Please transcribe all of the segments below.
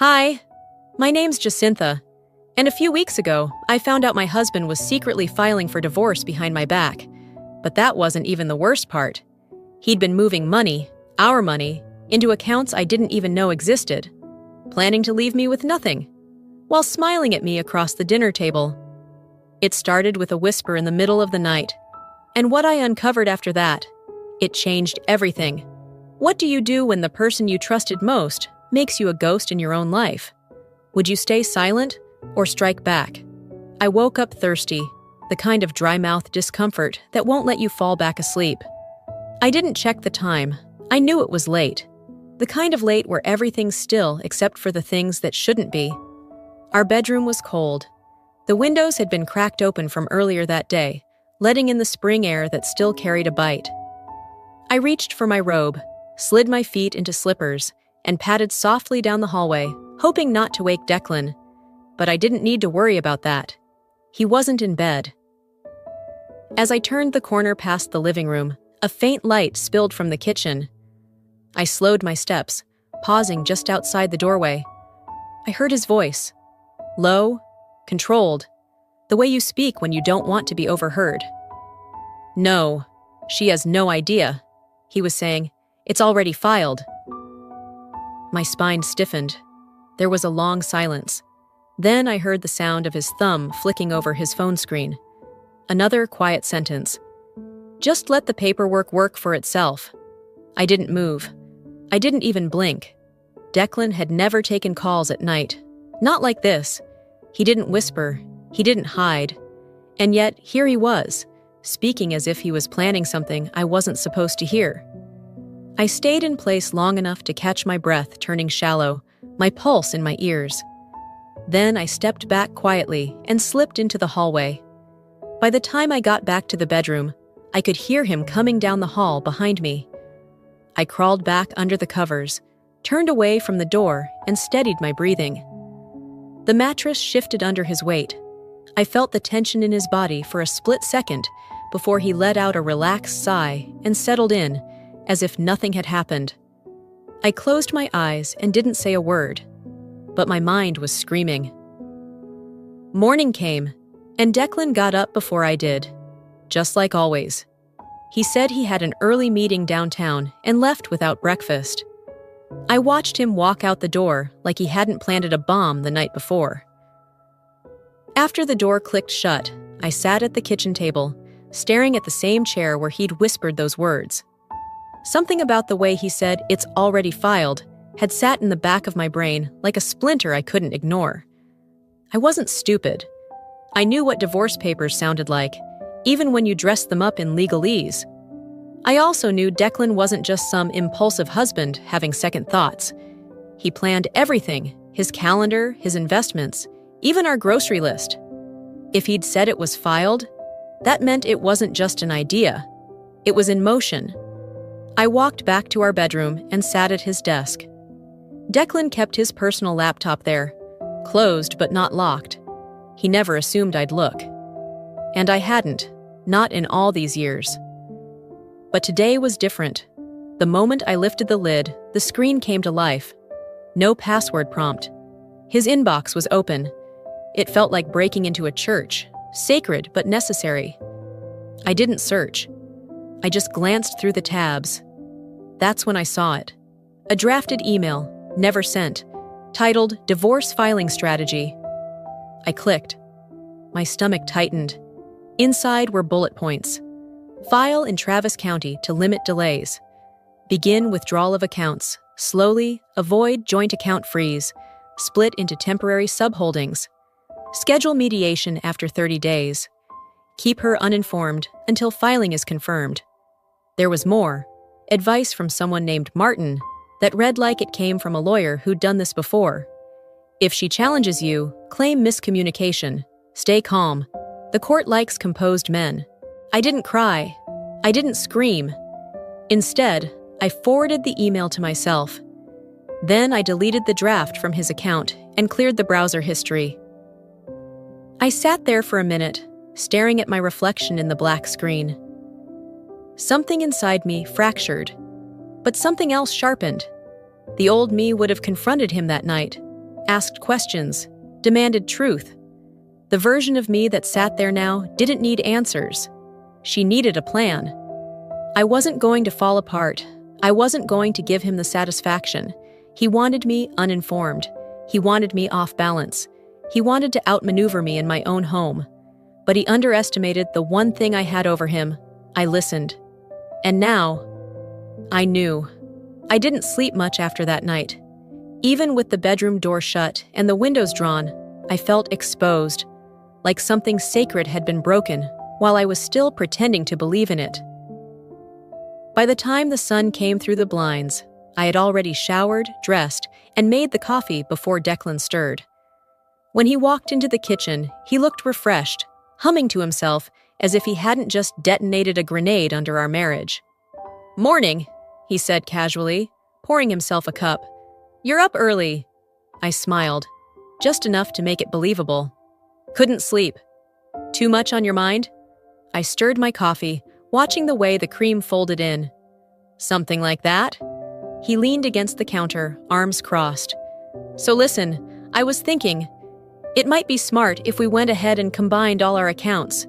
Hi, my name's Jacintha, and a few weeks ago, I found out my husband was secretly filing for divorce behind my back. But that wasn't even the worst part. He'd been moving money, our money, into accounts I didn't even know existed, planning to leave me with nothing, while smiling at me across the dinner table. It started with a whisper in the middle of the night, and what I uncovered after that, it changed everything. What do you do when the person you trusted most makes you a ghost in your own life? Would you stay silent or strike back? I woke up thirsty, the kind of dry-mouth discomfort that won't let you fall back asleep. I didn't check the time. I knew it was late. The kind of late where everything's still except for the things that shouldn't be. Our bedroom was cold. The windows had been cracked open from earlier that day, letting in the spring air that still carried a bite. I reached for my robe, slid my feet into slippers, and padded softly down the hallway, hoping not to wake Declan. But I didn't need to worry about that. He wasn't in bed. As I turned the corner past the living room, a faint light spilled from the kitchen. I slowed my steps, pausing just outside the doorway. I heard his voice. Low, controlled, the way you speak when you don't want to be overheard. "No, she has no idea," he was saying. "It's already filed." My spine stiffened. There was a long silence. Then I heard the sound of his thumb flicking over his phone screen. Another quiet sentence. "Just let the paperwork work for itself." I didn't move. I didn't even blink. Declan had never taken calls at night. Not like this. He didn't whisper. He didn't hide. And yet, here he was, speaking as if he was planning something I wasn't supposed to hear. I stayed in place long enough to catch my breath turning shallow, my pulse in my ears. Then I stepped back quietly and slipped into the hallway. By the time I got back to the bedroom, I could hear him coming down the hall behind me. I crawled back under the covers, turned away from the door, and steadied my breathing. The mattress shifted under his weight. I felt the tension in his body for a split second before he let out a relaxed sigh and settled in, as if nothing had happened. I closed my eyes and didn't say a word, but my mind was screaming. Morning came, and Declan got up before I did, just like always. He said he had an early meeting downtown and left without breakfast. I watched him walk out the door like he hadn't planted a bomb the night before. After the door clicked shut, I sat at the kitchen table, staring at the same chair where he'd whispered those words. Something about the way he said, "It's already filed," had sat in the back of my brain like a splinter I couldn't ignore. I wasn't stupid. I knew what divorce papers sounded like, even when you dressed them up in legalese. I also knew Declan wasn't just some impulsive husband having second thoughts. He planned everything, his calendar, his investments, even our grocery list. If he'd said it was filed, that meant it wasn't just an idea. It was in motion. I walked back to our bedroom and sat at his desk. Declan kept his personal laptop there, closed but not locked. He never assumed I'd look. And I hadn't, not in all these years. But today was different. The moment I lifted the lid, the screen came to life. No password prompt. His inbox was open. It felt like breaking into a church, sacred but necessary. I didn't search. I just glanced through the tabs. That's when I saw it. A drafted email, never sent, titled "Divorce Filing Strategy." I clicked. My stomach tightened. Inside were bullet points. File in Travis County to limit delays. Begin withdrawal of accounts. Slowly, avoid joint account freeze. Split into temporary subholdings. Schedule mediation after 30 days. Keep her uninformed until filing is confirmed. There was more. Advice from someone named Martin that read like it came from a lawyer who'd done this before. If she challenges you, claim miscommunication. Stay calm. The court likes composed men. I didn't cry. I didn't scream. Instead, I forwarded the email to myself. Then I deleted the draft from his account and cleared the browser history. I sat there for a minute, staring at my reflection in the black screen. Something inside me fractured, but something else sharpened. The old me would have confronted him that night, asked questions, demanded truth. The version of me that sat there now didn't need answers. She needed a plan. I wasn't going to fall apart. I wasn't going to give him the satisfaction. He wanted me uninformed. He wanted me off balance. He wanted to outmaneuver me in my own home. But he underestimated the one thing I had over him. I listened. And now, I knew. I didn't sleep much after that night. Even with the bedroom door shut and the windows drawn, I felt exposed, like something sacred had been broken while I was still pretending to believe in it. By the time the sun came through the blinds, I had already showered, dressed, and made the coffee before Declan stirred. When he walked into the kitchen, he looked refreshed, humming to himself as if he hadn't just detonated a grenade under our marriage. "Morning," he said casually, pouring himself a cup. "You're up early." I smiled, just enough to make it believable. "Couldn't sleep. Too much on your mind?" I stirred my coffee, watching the way the cream folded in. "Something like that?" He leaned against the counter, arms crossed. "So listen, I was thinking, it might be smart if we went ahead and combined all our accounts.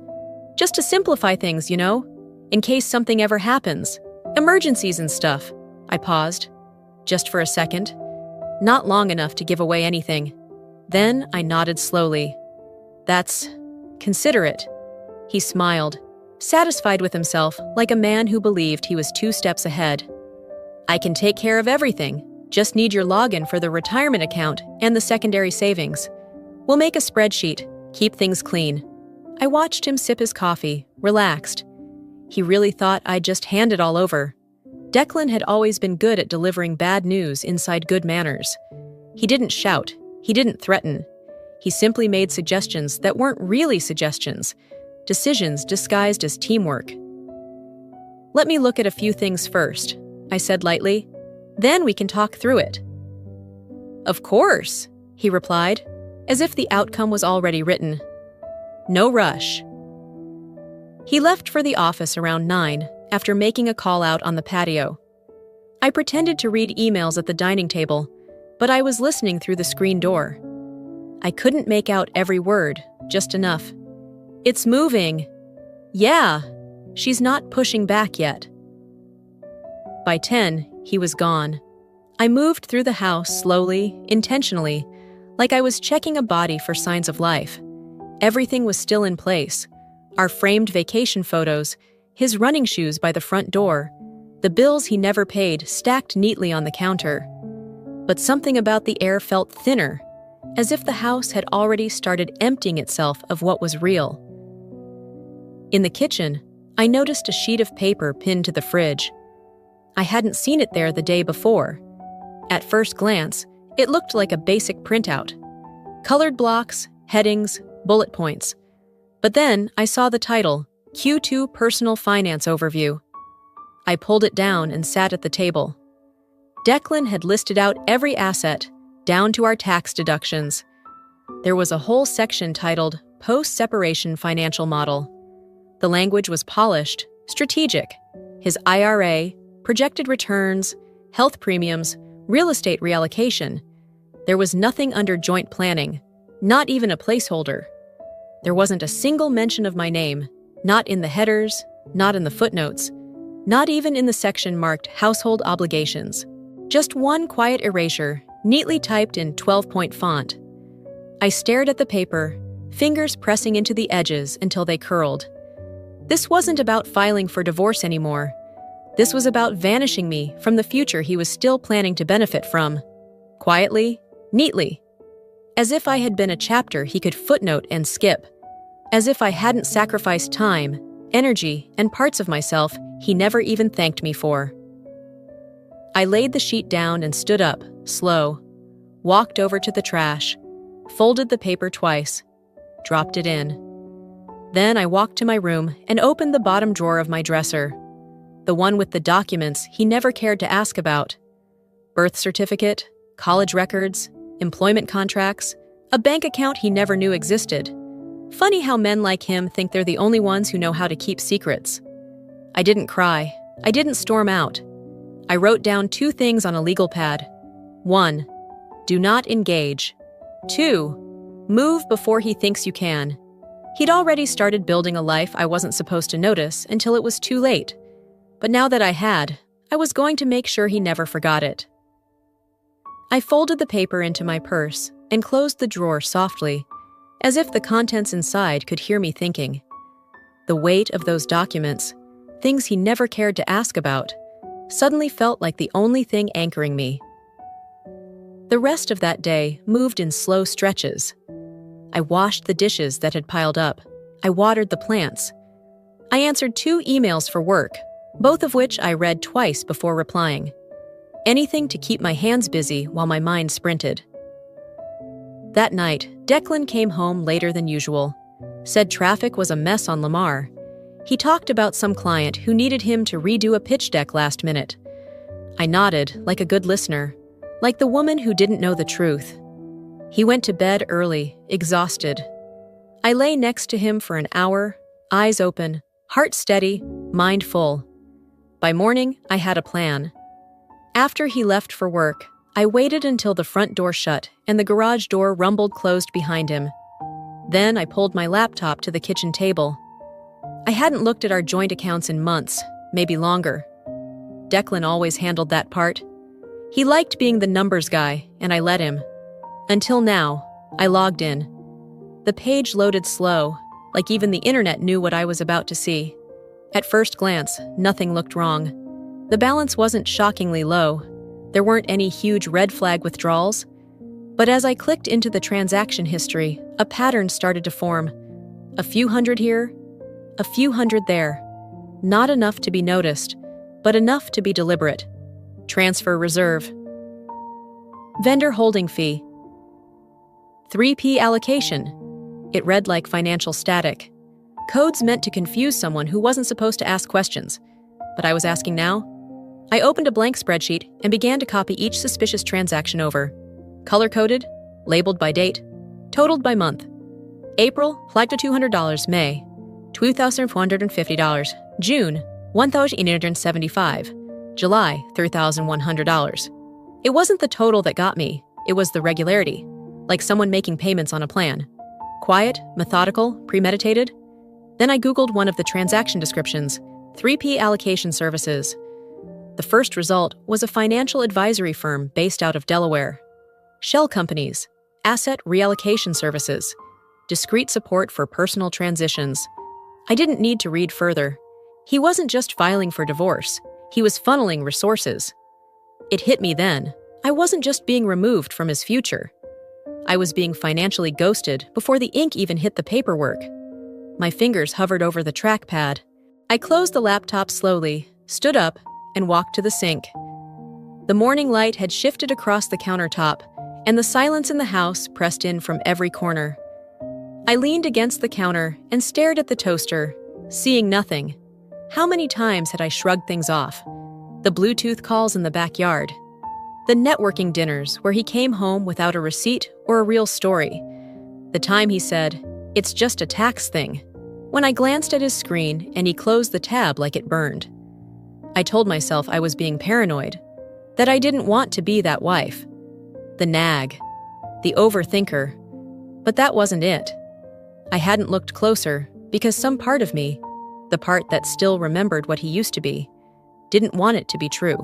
Just to simplify things, you know, in case something ever happens. Emergencies and stuff." I paused, just for a second. Not long enough to give away anything. Then I nodded slowly. "That's considerate." He smiled, satisfied with himself like a man who believed he was 2 steps ahead. "I can take care of everything. Just need your login for the retirement account and the secondary savings. We'll make a spreadsheet, keep things clean." I watched him sip his coffee, relaxed. He really thought I'd just hand it all over. Declan had always been good at delivering bad news inside good manners. He didn't shout. He didn't threaten. He simply made suggestions that weren't really suggestions, decisions disguised as teamwork. "Let me look at a few things first," I said lightly. "Then we can talk through it." "Of course," he replied, as if the outcome was already written. "No rush." He left for the office around 9 after making a call out on the patio. I pretended to read emails at the dining table, but I was listening through the screen door. I couldn't make out every word, just enough. "It's moving." "Yeah, she's not pushing back yet." By 10, he was gone. I moved through the house slowly, intentionally, like I was checking a body for signs of life. Everything was still in place. Our framed vacation photos, his running shoes by the front door, the bills he never paid stacked neatly on the counter. But something about the air felt thinner, as if the house had already started emptying itself of what was real. In the kitchen, I noticed a sheet of paper pinned to the fridge. I hadn't seen it there the day before. At first glance, it looked like a basic printout. Colored blocks, headings, bullet points. But then I saw the title, Q2 Personal Finance Overview. I pulled it down and sat at the table. Declan had listed out every asset, down to our tax deductions. There was a whole section titled Post-Separation Financial Model. The language was polished, strategic. His IRA, projected returns, health premiums, real estate reallocation. There was nothing under joint planning, not even a placeholder. There wasn't a single mention of my name, not in the headers, not in the footnotes, not even in the section marked Household Obligations. Just one quiet erasure, neatly typed in 12-point font. I stared at the paper, fingers pressing into the edges until they curled. This wasn't about filing for divorce anymore. This was about vanishing me from the future he was still planning to benefit from. Quietly, neatly. As if I had been a chapter he could footnote and skip. As if I hadn't sacrificed time, energy, and parts of myself he never even thanked me for. I laid the sheet down and stood up, slow, walked over to the trash, folded the paper twice, dropped it in. Then I walked to my room and opened the bottom drawer of my dresser, the one with the documents he never cared to ask about. Birth certificate, college records, employment contracts, a bank account he never knew existed. Funny how men like him think they're the only ones who know how to keep secrets. I didn't cry. I didn't storm out. I wrote down 2 things on a legal pad. 1, do not engage. 2. Move before he thinks you can. He'd already started building a life I wasn't supposed to notice until it was too late. But now that I had, I was going to make sure he never forgot it. I folded the paper into my purse and closed the drawer softly, as if the contents inside could hear me thinking. The weight of those documents, things he never cared to ask about, suddenly felt like the only thing anchoring me. The rest of that day moved in slow stretches. I washed the dishes that had piled up. I watered the plants. I answered 2 emails for work, both of which I read twice before replying. Anything to keep my hands busy while my mind sprinted. That night, Declan came home later than usual. Said traffic was a mess on Lamar. He talked about some client who needed him to redo a pitch deck last minute. I nodded, like a good listener, like the woman who didn't know the truth. He went to bed early, exhausted. I lay next to him for an hour, eyes open, heart steady, mind full. By morning, I had a plan. After he left for work, I waited until the front door shut and the garage door rumbled closed behind him. Then I pulled my laptop to the kitchen table. I hadn't looked at our joint accounts in months, maybe longer. Declan always handled that part. He liked being the numbers guy, and I let him. Until now, I logged in. The page loaded slow, like even the internet knew what I was about to see. At first glance, nothing looked wrong. The balance wasn't shockingly low. There weren't any huge red flag withdrawals. But as I clicked into the transaction history, a pattern started to form. A few hundred here, a few hundred there. Not enough to be noticed, but enough to be deliberate. Transfer reserve. Vendor holding fee. 3p allocation. It read like financial static. Codes meant to confuse someone who wasn't supposed to ask questions. But I was asking now. I opened a blank spreadsheet and began to copy each suspicious transaction over. Color-coded, labeled by date, totaled by month. April, flagged to $200. May, $2,450. June, $1,875. July, $3,100. It wasn't the total that got me, it was the regularity, like someone making payments on a plan. Quiet, methodical, premeditated. Then I Googled one of the transaction descriptions, 3p allocation services. The first result was a financial advisory firm based out of Delaware. Shell companies, asset reallocation services, discrete support for personal transitions. I didn't need to read further. He wasn't just filing for divorce, he was funneling resources. It hit me then. I wasn't just being removed from his future. I was being financially ghosted before the ink even hit the paperwork. My fingers hovered over the trackpad. I closed the laptop slowly, stood up, and walked to the sink. The morning light had shifted across the countertop, and the silence in the house pressed in from every corner. I leaned against the counter and stared at the toaster, seeing nothing. How many times had I shrugged things off? The Bluetooth calls in the backyard. The networking dinners where he came home without a receipt or a real story. The time he said, "It's just a tax thing," when I glanced at his screen and he closed the tab like it burned. I told myself I was being paranoid, that I didn't want to be that wife. The nag, the overthinker. But that wasn't it. I hadn't looked closer because some part of me, the part that still remembered what he used to be, didn't want it to be true.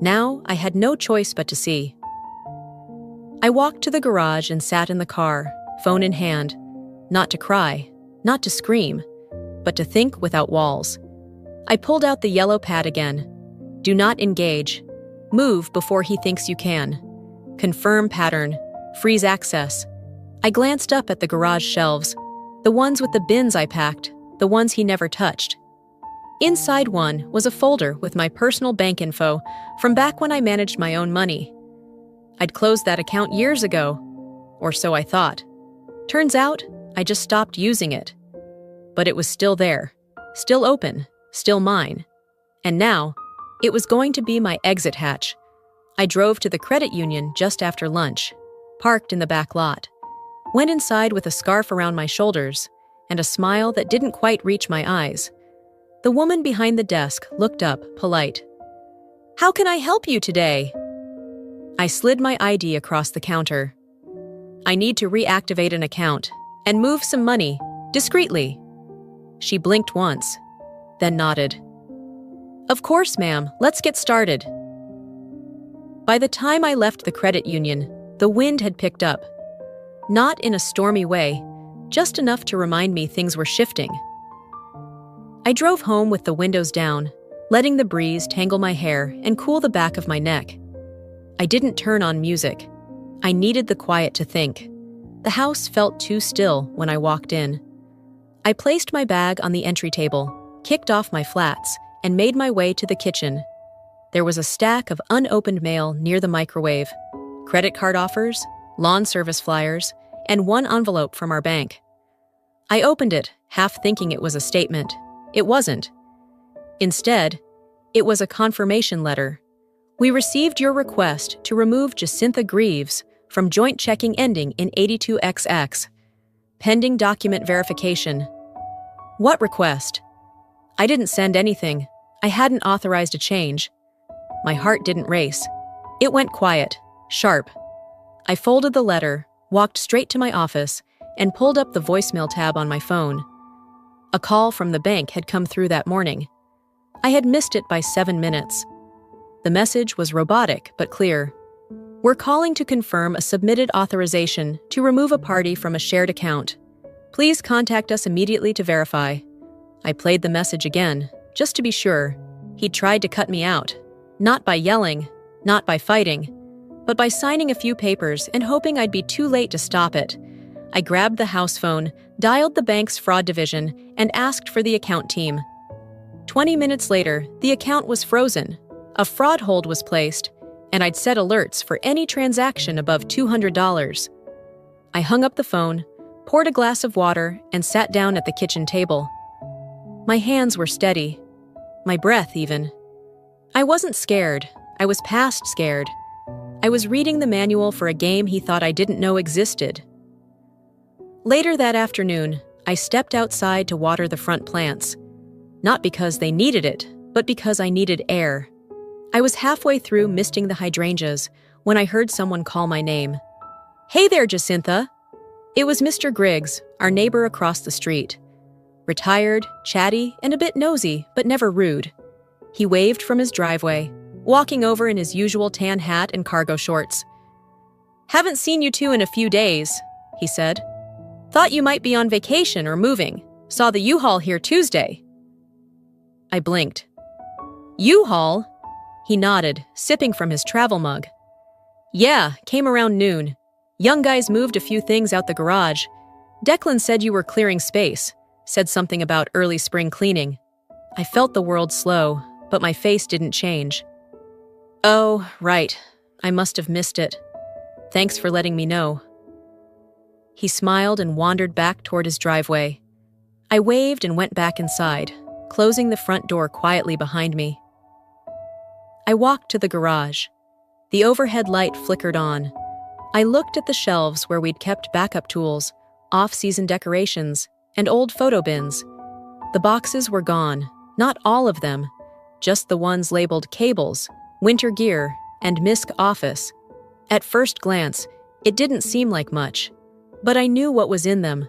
Now I had no choice but to see. I walked to the garage and sat in the car, phone in hand, not to cry, not to scream, but to think without walls. I pulled out the yellow pad again. Do not engage. Move before he thinks you can. Confirm pattern. Freeze access. I glanced up at the garage shelves, the ones with the bins I packed, the ones he never touched. Inside one was a folder with my personal bank info from back when I managed my own money. I'd closed that account years ago, or so I thought. Turns out, I just stopped using it. But it was still there, still open, still mine. And now, it was going to be my exit hatch. I drove to the credit union just after lunch, parked in the back lot, went inside with a scarf around my shoulders and a smile that didn't quite reach my eyes. The woman behind the desk looked up, polite. "How can I help you today?" I slid my ID across the counter. I need to reactivate an account and move some money, discreetly. She blinked once, then nodded. Of course, ma'am, let's get started. By the time I left the credit union, the wind had picked up. Not in a stormy way, just enough to remind me things were shifting. I drove home with the windows down, letting the breeze tangle my hair and cool the back of my neck. I didn't turn on music. I needed the quiet to think. The house felt too still when I walked in. I placed my bag on the entry table, kicked off my flats, and made my way to the kitchen. There was a stack of unopened mail near the microwave, credit card offers, lawn service flyers, and one envelope from our bank. I opened it, half thinking it was a statement. It wasn't. Instead, it was a confirmation letter. We received your request to remove Jacintha Greaves from joint checking ending in 82XX. Pending document verification. What request? I didn't send anything. I hadn't authorized a change. My heart didn't race. It went quiet, sharp. I folded the letter, walked straight to my office, and pulled up the voicemail tab on my phone. A call from the bank had come through that morning. I had missed it by 7 minutes. The message was robotic but clear. We're calling to confirm a submitted authorization to remove a party from a shared account. Please contact us immediately to verify. I played the message again, just to be sure. He'd tried to cut me out. Not by yelling, not by fighting, but by signing a few papers and hoping I'd be too late to stop it. I grabbed the house phone, dialed the bank's fraud division, and asked for the account team. 20 minutes later, the account was frozen. A fraud hold was placed, and I'd set alerts for any transaction above $200. I hung up the phone, poured a glass of water, and sat down at the kitchen table. My hands were steady, my breath even. I wasn't scared. I was past scared. I was reading the manual for a game he thought I didn't know existed. Later that afternoon, I stepped outside to water the front plants. Not because they needed it, but because I needed air. I was halfway through misting the hydrangeas when I heard someone call my name. Hey there, Jacintha! It was Mr. Griggs, our neighbor across the street. Retired, chatty, and a bit nosy, but never rude. He waved from his driveway, walking over in his usual tan hat and cargo shorts. Haven't seen you two in a few days, he said. Thought you might be on vacation or moving. Saw the U-Haul here Tuesday. I blinked. U-Haul? He nodded, sipping from his travel mug. Yeah, came around noon. Young guys moved a few things out the garage. Declan said you were clearing space, said something about early spring cleaning. I felt the world slow, but my face didn't change. Oh, right. I must have missed it. Thanks for letting me know. He smiled and wandered back toward his driveway. I waved and went back inside, closing the front door quietly behind me. I walked to the garage. The overhead light flickered on. I looked at the shelves where we'd kept backup tools, off-season decorations, and old photo bins. The boxes were gone, not all of them, just the ones labeled cables, winter gear, and MISC office. At first glance, it didn't seem like much, but I knew what was in them.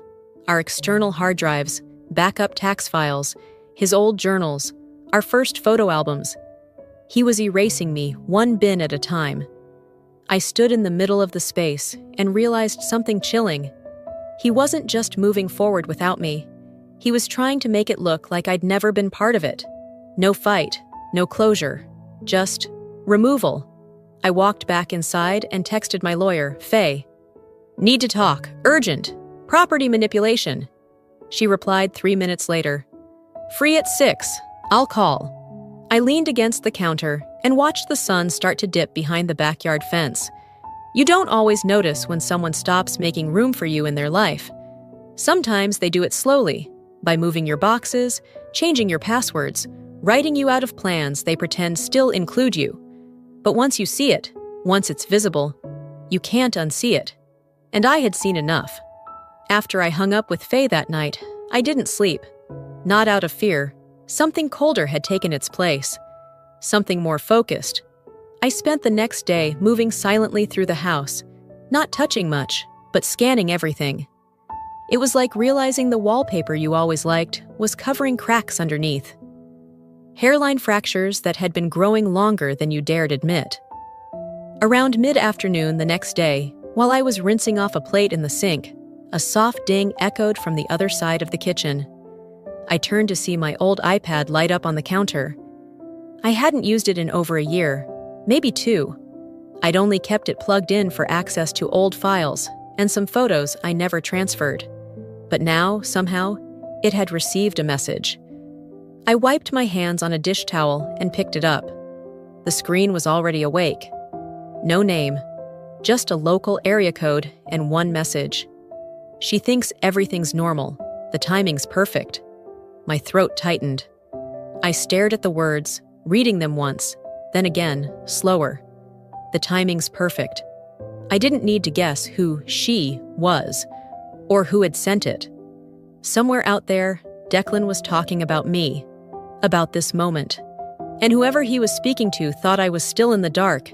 Our external hard drives, backup tax files, his old journals, our first photo albums. He was erasing me one bin at a time. I stood in the middle of the space and realized something chilling. He wasn't just moving forward without me. He was trying to make it look like I'd never been part of it. No fight, no closure, just removal. I walked back inside and texted my lawyer, Faye. Need to talk, urgent, property manipulation. She replied 3 minutes later. Free at 6, I'll call. I leaned against the counter and watched the sun start to dip behind the backyard fence. You don't always notice when someone stops making room for you in their life. Sometimes they do it slowly, by moving your boxes, changing your passwords, writing you out of plans they pretend still include you. But once you see it, once it's visible, you can't unsee it. And I had seen enough. After I hung up with Faye that night, I didn't sleep. Not out of fear. Something colder had taken its place. Something more focused. I spent the next day moving silently through the house, not touching much, but scanning everything. It was like realizing the wallpaper you always liked was covering cracks underneath. Hairline fractures that had been growing longer than you dared admit. Around mid-afternoon the next day, while I was rinsing off a plate in the sink, a soft ding echoed from the other side of the kitchen. I turned to see my old iPad light up on the counter. I hadn't used it in over a year, maybe 2. I'd only kept it plugged in for access to old files and some photos I never transferred. But now, somehow, it had received a message. I wiped my hands on a dish towel and picked it up. The screen was already awake. No name, just a local area code and one message. She thinks everything's normal. The timing's perfect. My throat tightened. I stared at the words, reading them once, then again, slower. The timing's perfect. I didn't need to guess who she was, or who had sent it. Somewhere out there, Declan was talking about me, about this moment. And whoever he was speaking to thought I was still in the dark.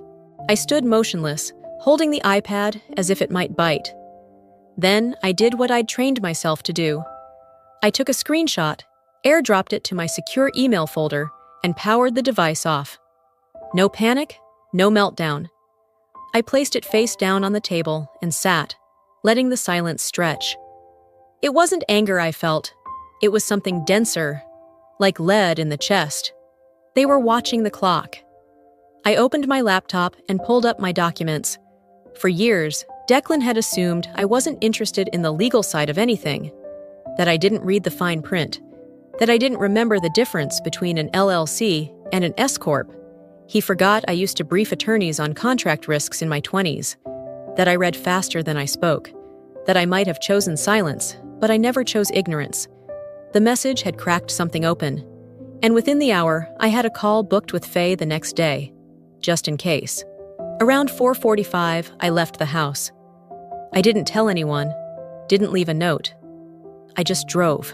I stood motionless, holding the iPad as if it might bite. Then I did what I'd trained myself to do. I took a screenshot, airdropped it to my secure email folder, and powered the device off. No panic, no meltdown. I placed it face down on the table and sat, letting the silence stretch. It wasn't anger I felt. It was something denser, like lead in the chest. They were watching the clock. I opened my laptop and pulled up my documents. For years, Declan had assumed I wasn't interested in the legal side of anything, that I didn't read the fine print, that I didn't remember the difference between an LLC and an S-corp. He forgot I used to brief attorneys on contract risks in my 20s, that I read faster than I spoke, that I might have chosen silence, but I never chose ignorance. The message had cracked something open, and within the hour, I had a call booked with Faye the next day, just in case. Around 4:45, I left the house. I didn't tell anyone, didn't leave a note. I just drove.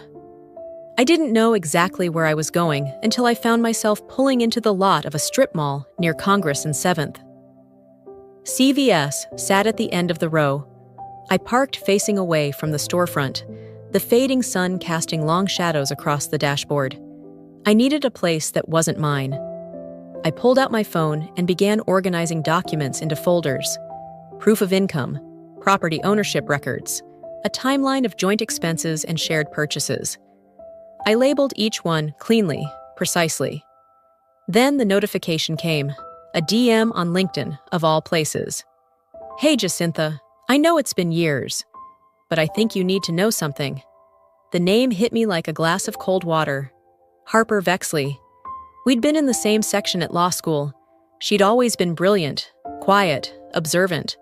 I didn't know exactly where I was going until I found myself pulling into the lot of a strip mall near Congress and 7th. CVS sat at the end of the row. I parked facing away from the storefront, the fading sun casting long shadows across the dashboard. I needed a place that wasn't mine. I pulled out my phone and began organizing documents into folders. Proof of income, property ownership records, a timeline of joint expenses and shared purchases. I labeled each one cleanly, precisely. Then the notification came, a DM on LinkedIn, of all places. "Hey, Jacintha, I know it's been years, but I think you need to know something." The name hit me like a glass of cold water. Harper Vexley. We'd been in the same section at law school. She'd always been brilliant, quiet, observant.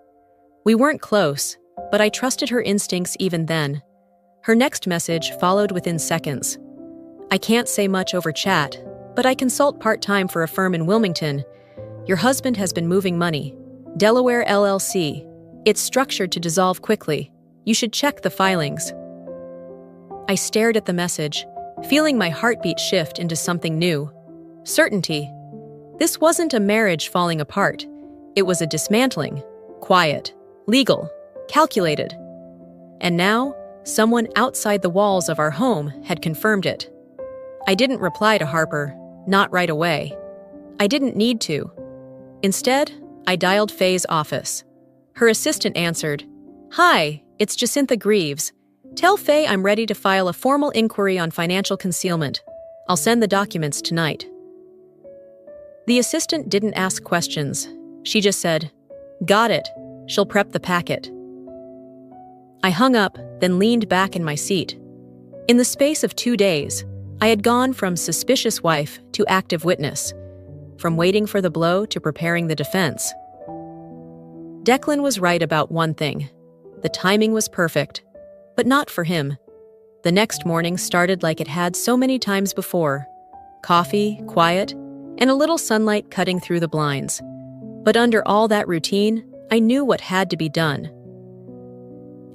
We weren't close, but I trusted her instincts even then. Her next message followed within seconds. "I can't say much over chat, but I consult part-time for a firm in Wilmington. Your husband has been moving money. Delaware LLC. It's structured to dissolve quickly. You should check the filings." I stared at the message, feeling my heartbeat shift into something new. Certainty. This wasn't a marriage falling apart. It was a dismantling. Quiet. Legal. Calculated. And now, someone outside the walls of our home had confirmed it. I didn't reply to Harper, not right away. I didn't need to. Instead, I dialed Faye's office. Her assistant answered, "Hi, it's Jacintha Greaves. Tell Faye I'm ready to file a formal inquiry on financial concealment. I'll send the documents tonight." The assistant didn't ask questions. She just said, "Got it. She'll prep the packet." I hung up, then leaned back in my seat. In the space of 2 days, I had gone from suspicious wife to active witness, from waiting for the blow to preparing the defense. Declan was right about one thing. The timing was perfect, but not for him. The next morning started like it had so many times before. Coffee, quiet, and a little sunlight cutting through the blinds. But under all that routine, I knew what had to be done.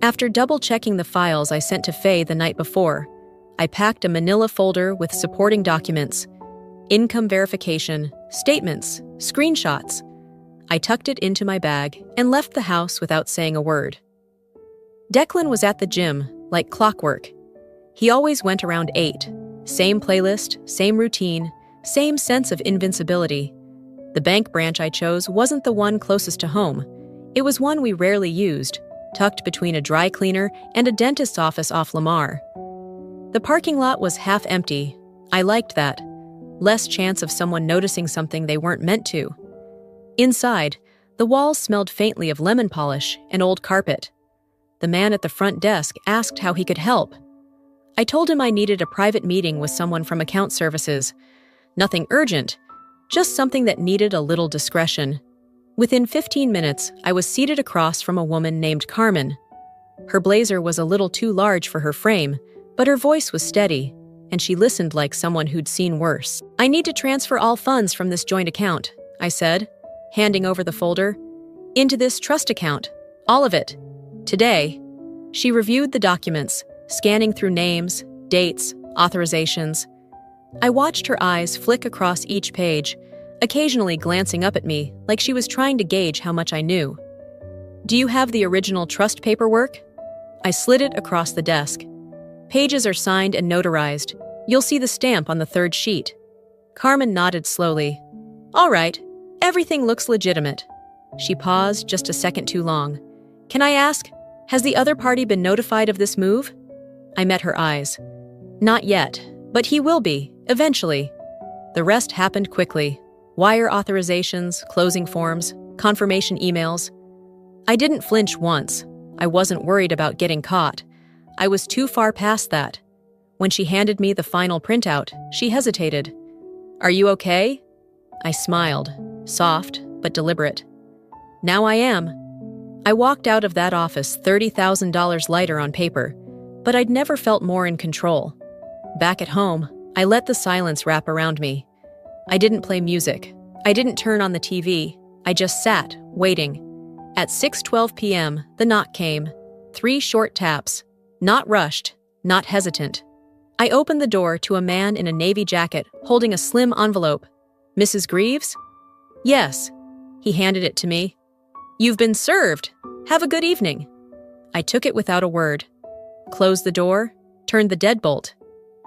After double-checking the files I sent to Faye the night before, I packed a manila folder with supporting documents, income verification, statements, screenshots. I tucked it into my bag and left the house without saying a word. Declan was at the gym, like clockwork. He always went around 8. Same playlist, same routine, same sense of invincibility. The bank branch I chose wasn't the one closest to home. It was one we rarely used, tucked between a dry cleaner and a dentist's office off Lamar. The parking lot was half empty. I liked that. Less chance of someone noticing something they weren't meant to. Inside, the walls smelled faintly of lemon polish and old carpet. The man at the front desk asked how he could help. I told him I needed a private meeting with someone from account services. Nothing urgent, just something that needed a little discretion. Within 15 minutes, I was seated across from a woman named Carmen. Her blazer was a little too large for her frame, but her voice was steady, and she listened like someone who'd seen worse. "I need to transfer all funds from this joint account," I said, handing over the folder, "into this trust account. All of it. Today." She reviewed the documents, scanning through names, dates, authorizations. I watched her eyes flick across each page, occasionally glancing up at me like she was trying to gauge how much I knew. "Do you have the original trust paperwork?" I slid it across the desk. "Pages are signed and notarized. You'll see the stamp on the third sheet." Carmen nodded slowly. "All right, everything looks legitimate." She paused just a second too long. "Can I ask, has the other party been notified of this move?" I met her eyes. "Not yet, but he will be, eventually." The rest happened quickly. Wire authorizations, closing forms, confirmation emails. I didn't flinch once. I wasn't worried about getting caught. I was too far past that. When she handed me the final printout, she hesitated. "Are you okay?" I smiled, soft but deliberate. "Now I am." I walked out of that office $30,000 lighter on paper, but I'd never felt more in control. Back at home, I let the silence wrap around me. I didn't play music. I didn't turn on the TV. I just sat, waiting. At 6:12 p.m., the knock came. 3 short taps. Not rushed, not hesitant. I opened the door to a man in a navy jacket holding a slim envelope. "Mrs. Greaves?" "Yes." He handed it to me. "You've been served. Have a good evening." I took it without a word. Closed the door, turned the deadbolt.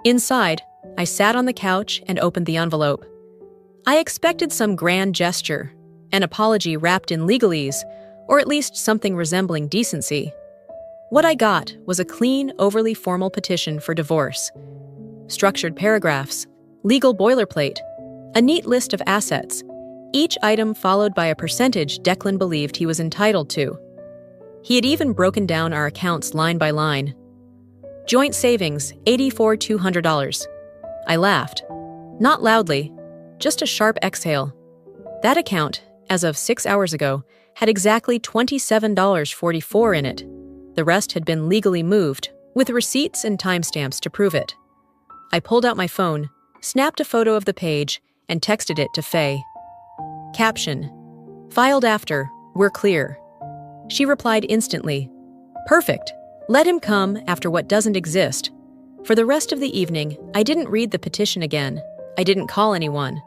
Inside, I sat on the couch and opened the envelope. I expected some grand gesture, an apology wrapped in legalese, or at least something resembling decency. What I got was a clean, overly formal petition for divorce. Structured paragraphs, legal boilerplate, a neat list of assets, each item followed by a percentage Declan believed he was entitled to. He had even broken down our accounts line by line. Joint savings, $84,200. I laughed. Not loudly, just a sharp exhale. That account, as of 6 hours ago, had exactly $27.44 in it. The rest had been legally moved, with receipts and timestamps to prove it. I pulled out my phone, snapped a photo of the page, and texted it to Faye. Caption: "Filed after, we're clear." She replied instantly. "Perfect. Let him come after what doesn't exist." For the rest of the evening, I didn't read the petition again. I didn't call anyone.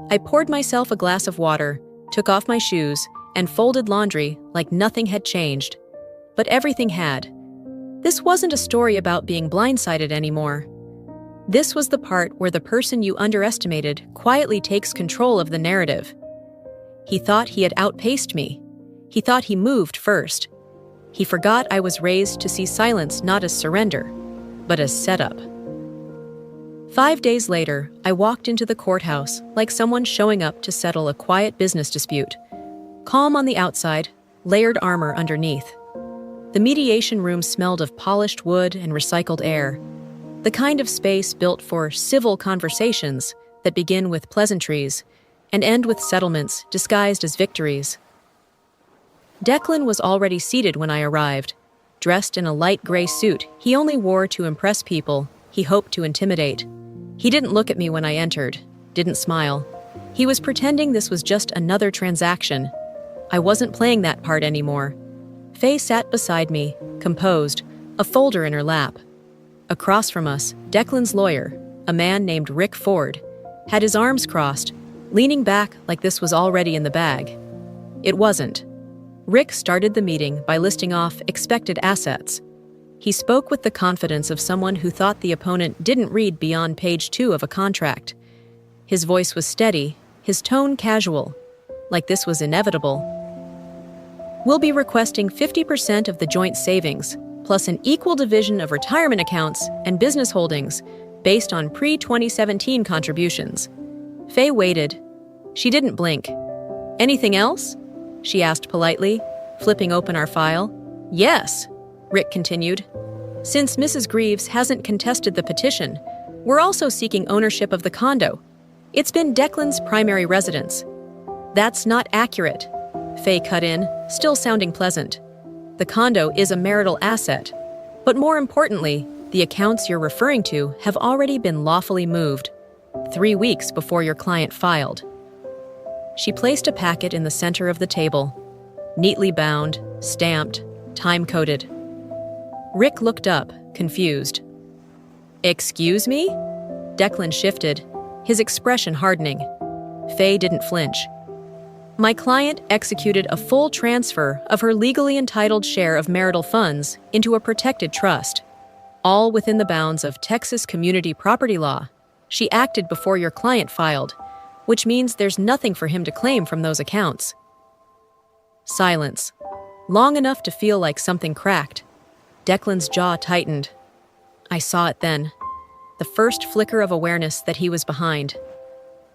I poured myself a glass of water, took off my shoes, and folded laundry like nothing had changed. But everything had. This wasn't a story about being blindsided anymore. This was the part where the person you underestimated quietly takes control of the narrative. He thought he had outpaced me. He thought he moved first. He forgot I was raised to see silence not as surrender, but as setup. 5 days later, I walked into the courthouse like someone showing up to settle a quiet business dispute. Calm on the outside, layered armor underneath. The mediation room smelled of polished wood and recycled air, the kind of space built for civil conversations that begin with pleasantries and end with settlements disguised as victories. Declan was already seated when I arrived, dressed in a light gray suit he only wore to impress people he hoped to intimidate. He didn't look at me when I entered, didn't smile. He was pretending this was just another transaction. I wasn't playing that part anymore. Faye sat beside me, composed, a folder in her lap. Across from us, Declan's lawyer, a man named Rick Ford, had his arms crossed, leaning back like this was already in the bag. It wasn't. Rick started the meeting by listing off expected assets. He spoke with the confidence of someone who thought the opponent didn't read beyond page 2 of a contract. His voice was steady, his tone casual, like this was inevitable. We'll be requesting 50% of the joint savings, plus an equal division of retirement accounts and business holdings based on pre-2017 contributions. Faye waited. She didn't blink. Anything else? She asked politely, flipping open our file. Yes, Rick continued. Since Mrs. Greaves hasn't contested the petition, we're also seeking ownership of the condo. It's been Declan's primary residence. That's not accurate, Faye cut in, still sounding pleasant. The condo is a marital asset, but more importantly, the accounts you're referring to have already been lawfully moved, 3 weeks before your client filed. She placed a packet in the center of the table, neatly bound, stamped, time-coded. Rick looked up, confused. Excuse me? Declan shifted, his expression hardening. Faye didn't flinch. My client executed a full transfer of her legally entitled share of marital funds into a protected trust, all within the bounds of Texas community property law. She acted before your client filed, which means there's nothing for him to claim from those accounts. Silence, long enough to feel like something cracked. Declan's jaw tightened. I saw it then, the first flicker of awareness that he was behind.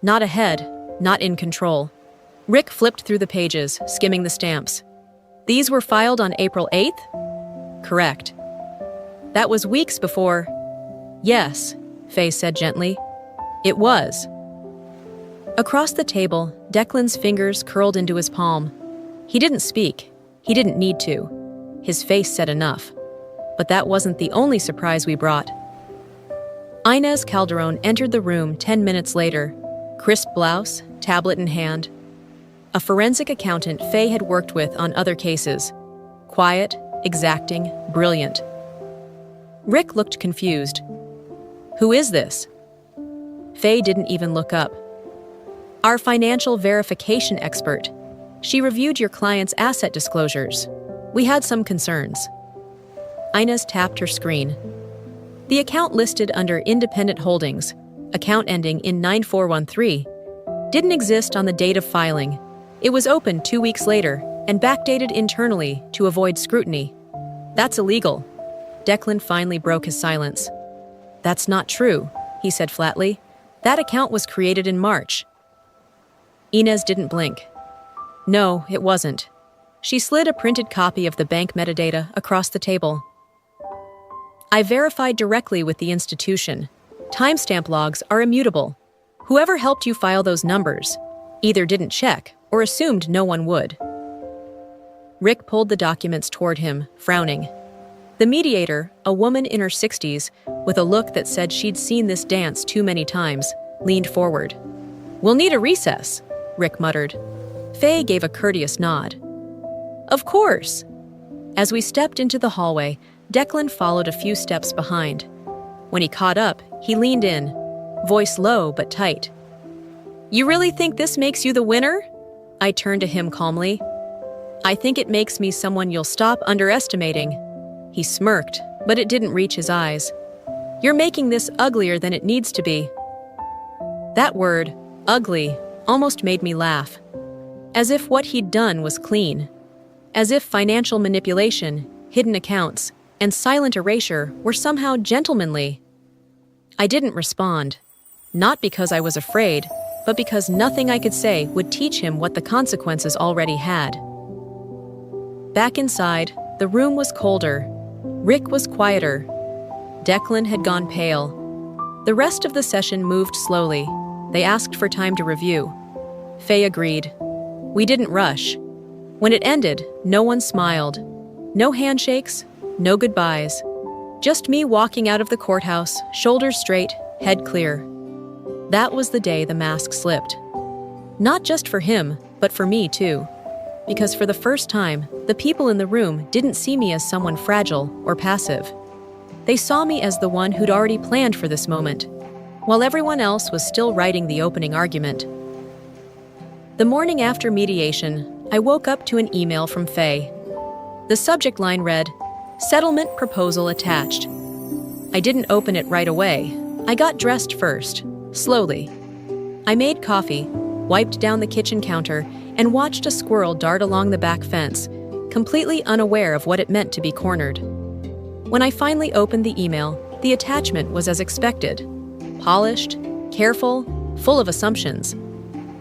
Not ahead, not in control. Rick flipped through the pages, skimming the stamps. These were filed on April 8th? Correct. That was weeks before. Yes, Faye said gently. It was. Across the table, Declan's fingers curled into his palm. He didn't speak. He didn't need to. His face said enough. But that wasn't the only surprise we brought. Inez Calderon entered the room 10 minutes later, crisp blouse, tablet in hand. A forensic accountant Faye had worked with on other cases. Quiet, exacting, brilliant. Rick looked confused. Who is this? Faye didn't even look up. Our financial verification expert. She reviewed your client's asset disclosures. We had some concerns. Inez tapped her screen. The account listed under Independent Holdings, account ending in 9413, didn't exist on the date of filing. It was opened 2 weeks later and backdated internally to avoid scrutiny. That's illegal. Declan finally broke his silence. That's not true, he said flatly. That account was created in March. Inez didn't blink. No, it wasn't. She slid a printed copy of the bank metadata across the table. I verified directly with the institution. Timestamp logs are immutable. Whoever helped you file those numbers either didn't check or assumed no one would. Rick pulled the documents toward him, frowning. The mediator, a woman in her 60s, with a look that said she'd seen this dance too many times, leaned forward. We'll need a recess, Rick muttered. Faye gave a courteous nod. Of course. As we stepped into the hallway, Declan followed a few steps behind. When he caught up, he leaned in, voice low but tight. You really think this makes you the winner? I turned to him calmly. I think it makes me someone you'll stop underestimating. He smirked, but it didn't reach his eyes. You're making this uglier than it needs to be. That word, ugly, almost made me laugh. As if what he'd done was clean. As if financial manipulation, hidden accounts, and silent erasure were somehow gentlemanly. I didn't respond, not because I was afraid, but because nothing I could say would teach him what the consequences already had. Back inside, the room was colder. Rick was quieter. Declan had gone pale. The rest of the session moved slowly. They asked for time to review. Faye agreed. We didn't rush. When it ended, no one smiled. No handshakes, no goodbyes. Just me walking out of the courthouse, shoulders straight, head clear. That was the day the mask slipped. Not just for him, but for me too. Because for the first time, the people in the room didn't see me as someone fragile or passive. They saw me as the one who'd already planned for this moment, while everyone else was still writing the opening argument. The morning after mediation, I woke up to an email from Faye. The subject line read, "Settlement proposal attached." I didn't open it right away. I got dressed first, slowly. I made coffee, wiped down the kitchen counter, and watched a squirrel dart along the back fence, completely unaware of what it meant to be cornered. When I finally opened the email, the attachment was as expected. Polished, careful, full of assumptions.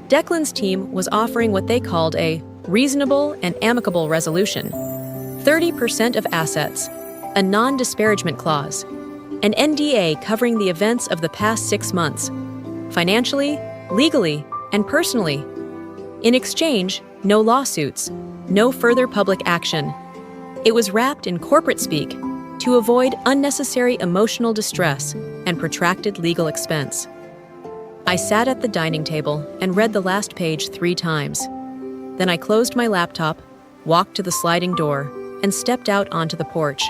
Declan's team was offering what they called a reasonable and amicable resolution. 30% of assets, a non-disparagement clause, an NDA covering the events of the past 6 months, financially, legally, and personally. In exchange, no lawsuits, no further public action. It was wrapped in corporate speak to avoid unnecessary emotional distress and protracted legal expense. I sat at the dining table and read the last page 3 times. Then I closed my laptop, walked to the sliding door, and stepped out onto the porch.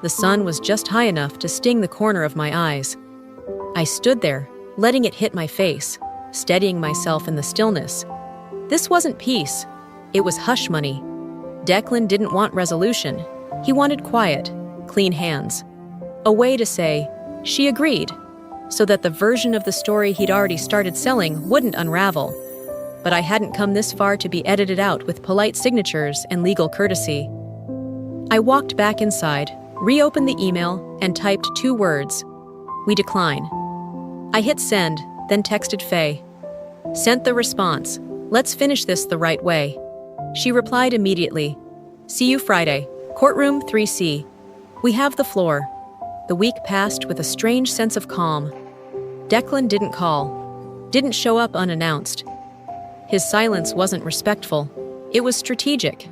The sun was just high enough to sting the corner of my eyes. I stood there, letting it hit my face, steadying myself in the stillness. This wasn't peace. It was hush money. Declan didn't want resolution. He wanted quiet, clean hands. A way to say, she agreed, so that the version of the story he'd already started selling wouldn't unravel. But I hadn't come this far to be edited out with polite signatures and legal courtesy. I walked back inside, reopened the email, and typed 2 words. We decline. I hit send, then texted Faye. Sent the response. Let's finish this the right way. She replied immediately. See you Friday. Courtroom 3C. We have the floor. The week passed with a strange sense of calm. Declan didn't call. Didn't show up unannounced. His silence wasn't respectful. It was strategic.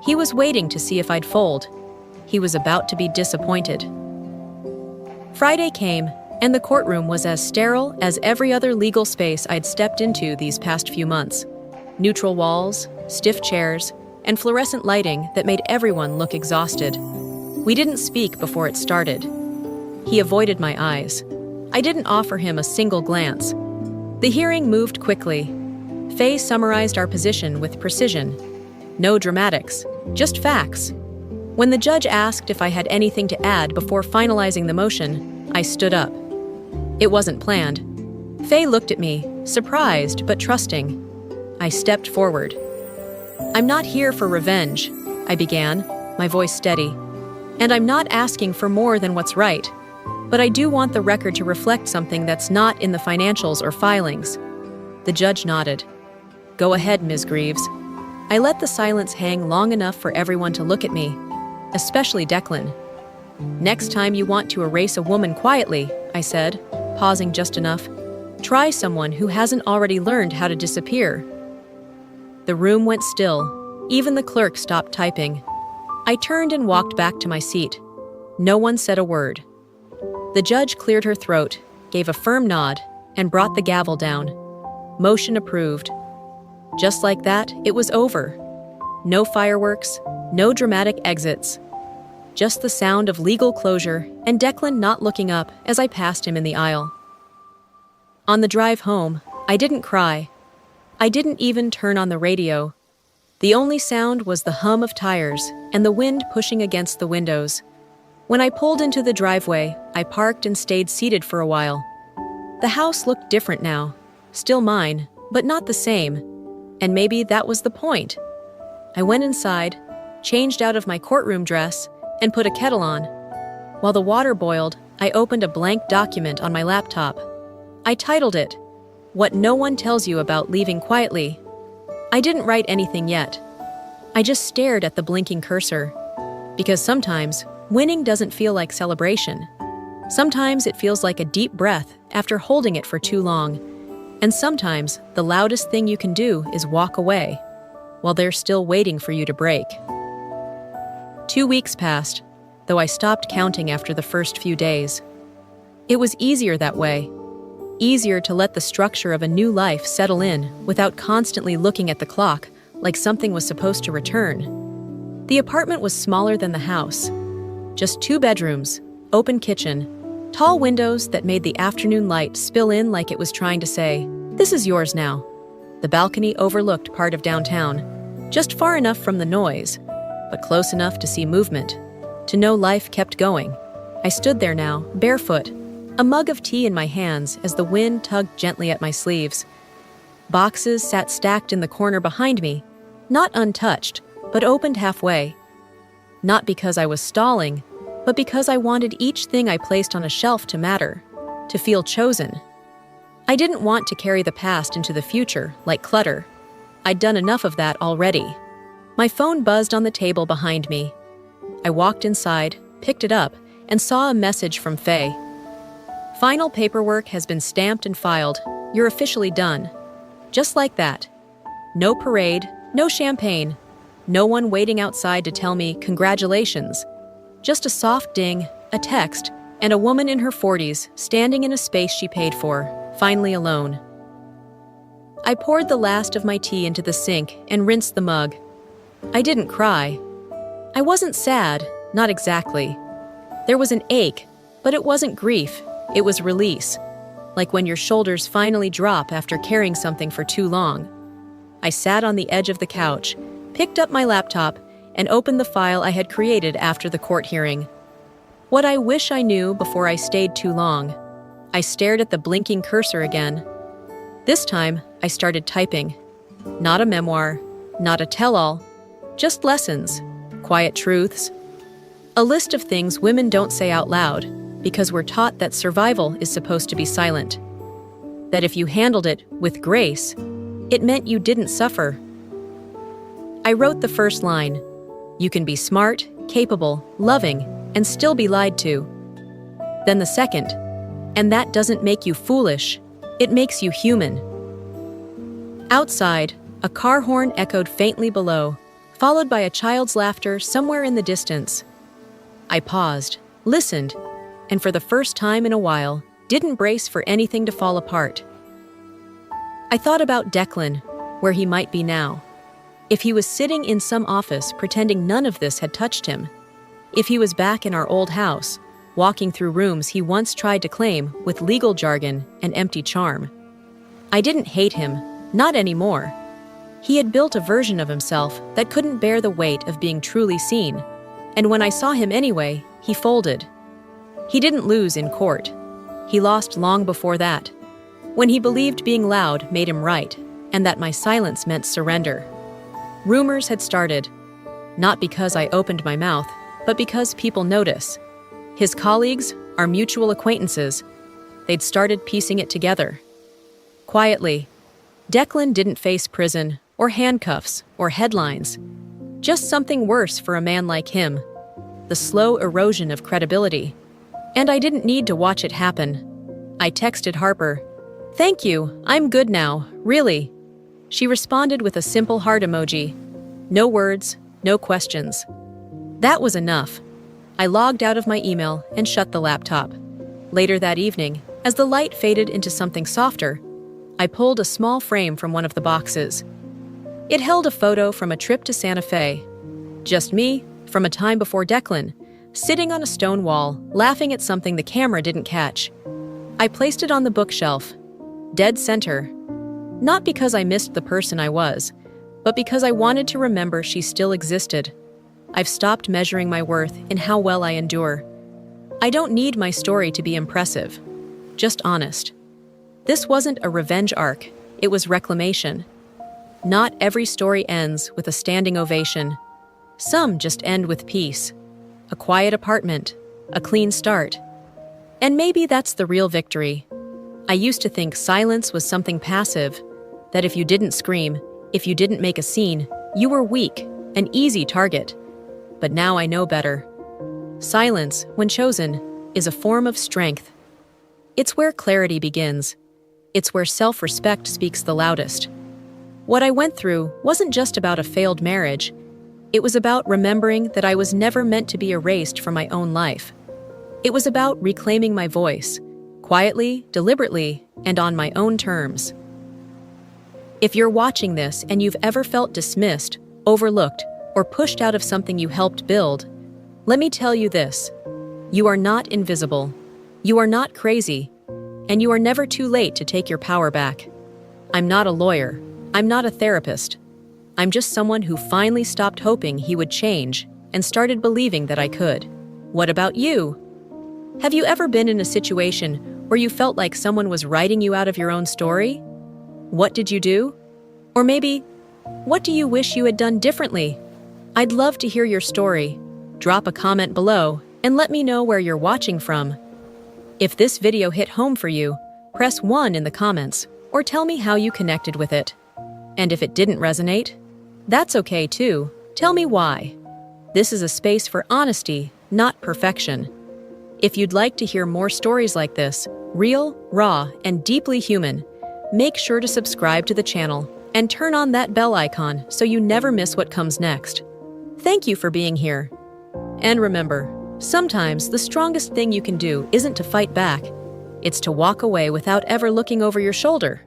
He was waiting to see if I'd fold. He was about to be disappointed. Friday came, and the courtroom was as sterile as every other legal space I'd stepped into these past few months. Neutral walls, stiff chairs, and fluorescent lighting that made everyone look exhausted. We didn't speak before it started. He avoided my eyes. I didn't offer him a single glance. The hearing moved quickly. Faye summarized our position with precision. No dramatics, just facts. When the judge asked if I had anything to add before finalizing the motion, I stood up. It wasn't planned. Faye looked at me, surprised but trusting. I stepped forward. I'm not here for revenge, I began, my voice steady. And I'm not asking for more than what's right. But I do want the record to reflect something that's not in the financials or filings. The judge nodded. Go ahead, Ms. Greaves. I let the silence hang long enough for everyone to look at me, especially Declan. Next time you want to erase a woman quietly, I said, pausing just enough, try someone who hasn't already learned how to disappear. The room went still. Even the clerk stopped typing. I turned and walked back to my seat. No one said a word. The judge cleared her throat, gave a firm nod, and brought the gavel down. Motion approved. Just like that, it was over. No fireworks, no dramatic exits. Just the sound of legal closure and Declan not looking up as I passed him in the aisle. On the drive home, I didn't cry. I didn't even turn on the radio. The only sound was the hum of tires and the wind pushing against the windows. When I pulled into the driveway, I parked and stayed seated for a while. The house looked different now. Still mine, but not the same. And maybe that was the point. I went inside, changed out of my courtroom dress, and put a kettle on. While the water boiled, I opened a blank document on my laptop. I titled it, What No One Tells You About Leaving Quietly. I didn't write anything yet. I just stared at the blinking cursor. Because sometimes, winning doesn't feel like celebration. Sometimes it feels like a deep breath after holding it for too long. And sometimes the loudest thing you can do is walk away, while they're still waiting for you to break. 2 weeks passed, though I stopped counting after the first few days. It was easier that way. Easier to let the structure of a new life settle in without constantly looking at the clock like something was supposed to return. The apartment was smaller than the house. Just 2 bedrooms, open kitchen, tall windows that made the afternoon light spill in like it was trying to say, "This is yours now." The balcony overlooked part of downtown, Just far enough from the noise, but close enough to see movement, to know life kept going. I stood there now, barefoot, a mug of tea in my hands as the wind tugged gently at my sleeves. Boxes sat stacked in the corner behind me, not untouched, but opened halfway. Not because I was stalling, but because I wanted each thing I placed on a shelf to matter, to feel chosen. I didn't want to carry the past into the future like clutter. I'd done enough of that already. My phone buzzed on the table behind me. I walked inside, picked it up, and saw a message from Faye. Final paperwork has been stamped and filed. You're officially done. Just like that. No parade, no champagne, no one waiting outside to tell me congratulations. Just a soft ding, a text, and a woman in her 40s standing in a space she paid for, finally alone. I poured the last of my tea into the sink and rinsed the mug. I didn't cry. I wasn't sad, not exactly. There was an ache, but it wasn't grief, it was release. Like when your shoulders finally drop after carrying something for too long. I sat on the edge of the couch, picked up my laptop, and opened the file I had created after the court hearing. What I wish I knew before I stayed too long. I stared at the blinking cursor again. This time, I started typing. Not a memoir, not a tell-all, just lessons, quiet truths. A list of things women don't say out loud, because we're taught that survival is supposed to be silent. That if you handled it with grace, it meant you didn't suffer. I wrote the first line. You can be smart, capable, loving, and still be lied to. Then the second. And that doesn't make you foolish, it makes you human. Outside, a car horn echoed faintly below, followed by a child's laughter somewhere in the distance. I paused, listened, and for the first time in a while, didn't brace for anything to fall apart. I thought about Declan, where he might be now. If he was sitting in some office pretending none of this had touched him. If he was back in our old house, walking through rooms he once tried to claim with legal jargon and empty charm. I didn't hate him, not anymore. He had built a version of himself that couldn't bear the weight of being truly seen, and when I saw him anyway, he folded. He didn't lose in court. He lost long before that, when he believed being loud made him right, and that my silence meant surrender. Rumors had started, not because I opened my mouth, but because people notice. His colleagues, our mutual acquaintances, they'd started piecing it together. Quietly, Declan didn't face prison, or handcuffs, or headlines. Just something worse for a man like him. The slow erosion of credibility. And I didn't need to watch it happen. I texted Harper. "Thank you, I'm good now, really." She responded with a simple heart emoji. No words, no questions. That was enough. I logged out of my email and shut the laptop. Later that evening, as the light faded into something softer, I pulled a small frame from one of the boxes. It held a photo from a trip to Santa Fe. Just me, from a time before Declan, sitting on a stone wall, laughing at something the camera didn't catch. I placed it on the bookshelf, dead center. Not because I missed the person I was, but because I wanted to remember she still existed. I've stopped measuring my worth in how well I endure. I don't need my story to be impressive, just honest. This wasn't a revenge arc, it was reclamation. Not every story ends with a standing ovation. Some just end with peace. A quiet apartment, a clean start. And maybe that's the real victory. I used to think silence was something passive, that if you didn't scream, if you didn't make a scene, you were weak, an easy target. But now I know better. Silence, when chosen, is a form of strength. It's where clarity begins. It's where self-respect speaks the loudest. What I went through wasn't just about a failed marriage. It was about remembering that I was never meant to be erased from my own life. It was about reclaiming my voice, quietly, deliberately, and on my own terms. If you're watching this and you've ever felt dismissed, overlooked, or pushed out of something you helped build, let me tell you this. You are not invisible. You are not crazy. And you are never too late to take your power back. I'm not a lawyer. I'm not a therapist. I'm just someone who finally stopped hoping he would change and started believing that I could. What about you? Have you ever been in a situation where you felt like someone was writing you out of your own story? What did you do? Or maybe, what do you wish you had done differently? I'd love to hear your story. Drop a comment below and let me know where you're watching from. If this video hit home for you, press 1 in the comments or tell me how you connected with it. And if it didn't resonate, that's okay too. Tell me why. This is a space for honesty, not perfection. If you'd like to hear more stories like this, real, raw, and deeply human, make sure to subscribe to the channel and turn on that bell icon so you never miss what comes next. Thank you for being here. And remember, sometimes the strongest thing you can do isn't to fight back. It's to walk away without ever looking over your shoulder.